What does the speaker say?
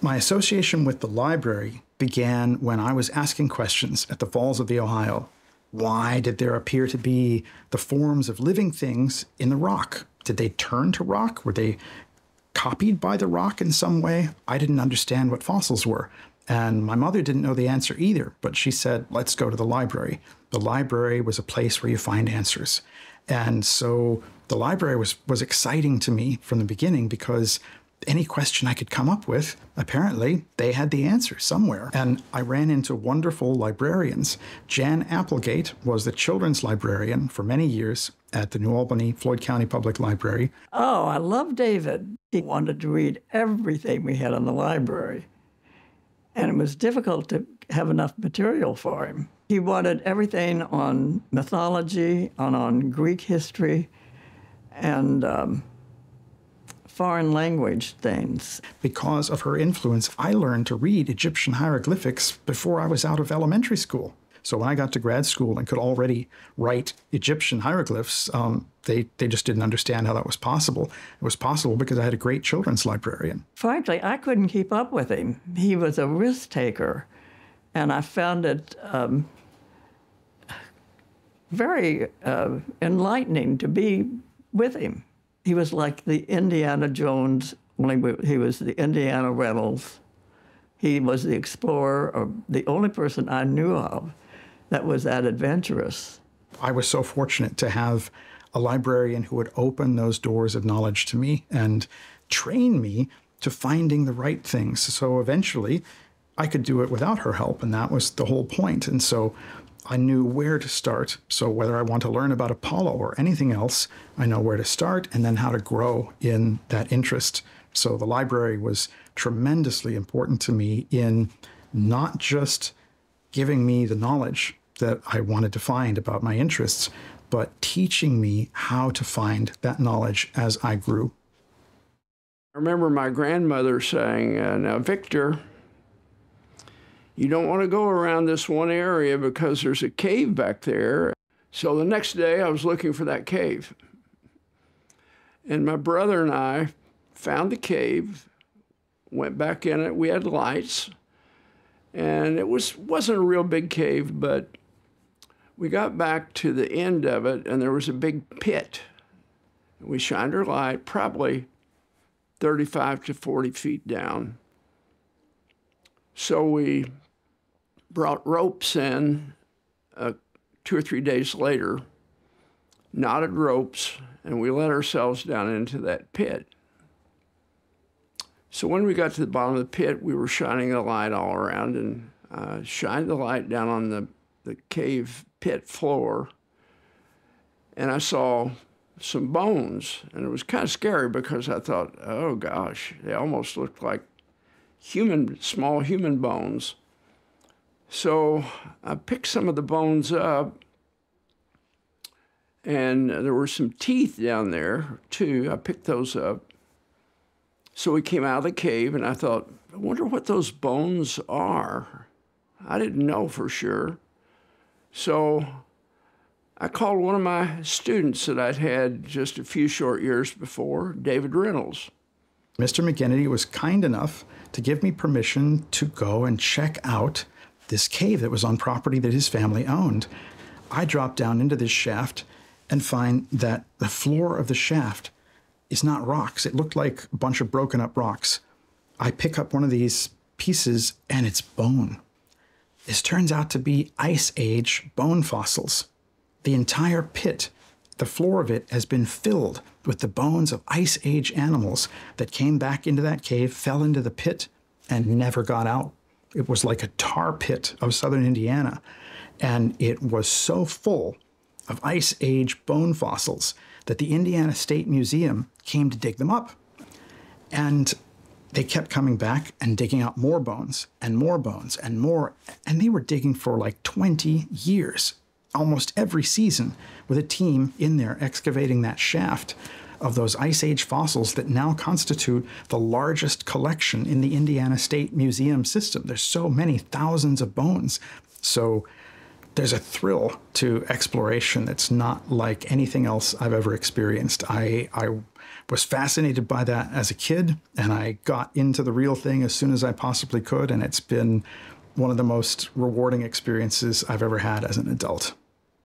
My association with the library began when I was asking questions at the Falls of the Ohio. Why did there appear to be the forms of living things in the rock? Did they turn to rock? Were they copied by the rock in some way? I didn't understand what fossils were. And my mother didn't know the answer either, but she said, let's go to the library. The library was a place where you find answers. And so the library was exciting to me from the beginning because any question I could come up with, apparently they had the answer somewhere. And I ran into wonderful librarians. Jan Applegate was the children's librarian for many years at the New Albany Floyd County Public Library. Oh, I love David. He wanted to read everything we had in the library. And it was difficult to have enough material for him. He wanted everything on mythology, on Greek history, and foreign language things. Because of her influence, I learned to read Egyptian hieroglyphics before I was out of elementary school. So when I got to grad school and could already write Egyptian hieroglyphs, they just didn't understand how that was possible. It was possible because I had a great children's librarian. Frankly, I couldn't keep up with him. He was a risk taker, and I found it very enlightening to be with him. He was like the Indiana Jones, only he was the Indiana Reynolds. He was the explorer, or the only person I knew of that was that adventurous. I was so fortunate to have a librarian who would open those doors of knowledge to me and train me to finding the right things. So eventually, I could do it without her help, and that was the whole point. And so I knew where to start. So whether I want to learn about Apollo or anything else, I know where to start and then how to grow in that interest. So the library was tremendously important to me in not just giving me the knowledge that I wanted to find about my interests, but teaching me how to find that knowledge as I grew. I remember my grandmother saying, now, Victor, you don't want to go around this one area because there's a cave back there. So the next day I was looking for that cave. And my brother and I found the cave, went back in it. We had lights. And it wasn't a real big cave, but we got back to the end of it, and there was a big pit. We shined our light, probably 35 to 40 feet down. So we brought ropes in 2 or 3 days later, knotted ropes, and we let ourselves down into that pit. So when we got to the bottom of the pit, we were shining the light all around and shined the light down on the cave pit floor. And I saw some bones, and it was kind of scary because I thought, oh gosh, they almost looked like small human bones. So I picked some of the bones up, and there were some teeth down there too. I picked those up. So we came out of the cave, and I thought, I wonder what those bones are. I didn't know for sure. So I called one of my students that I'd had just a few short years before, David Reynolds. Mr. Megenity was kind enough to give me permission to go and check out this cave that was on property that his family owned. I dropped down into this shaft and find that the floor of the shaft is not rocks. It looked like a bunch of broken up rocks. I pick up one of these pieces and it's bone. This turns out to be Ice Age bone fossils. The entire pit, the floor of it, has been filled with the bones of Ice Age animals that came back into that cave, fell into the pit, and never got out. It was like a tar pit of southern Indiana. And it was so full of Ice Age bone fossils that the Indiana State Museum came to dig them up. And they kept coming back and digging out more bones and more bones and more. And they were digging for like 20 years, almost every season, with a team in there excavating that shaft of those Ice Age fossils that now constitute the largest collection in the Indiana State Museum system. There's so many thousands of bones. So there's a thrill to exploration that's not like anything else I've ever experienced. I was fascinated by that as a kid, and I got into the real thing as soon as I possibly could, and it's been one of the most rewarding experiences I've ever had as an adult.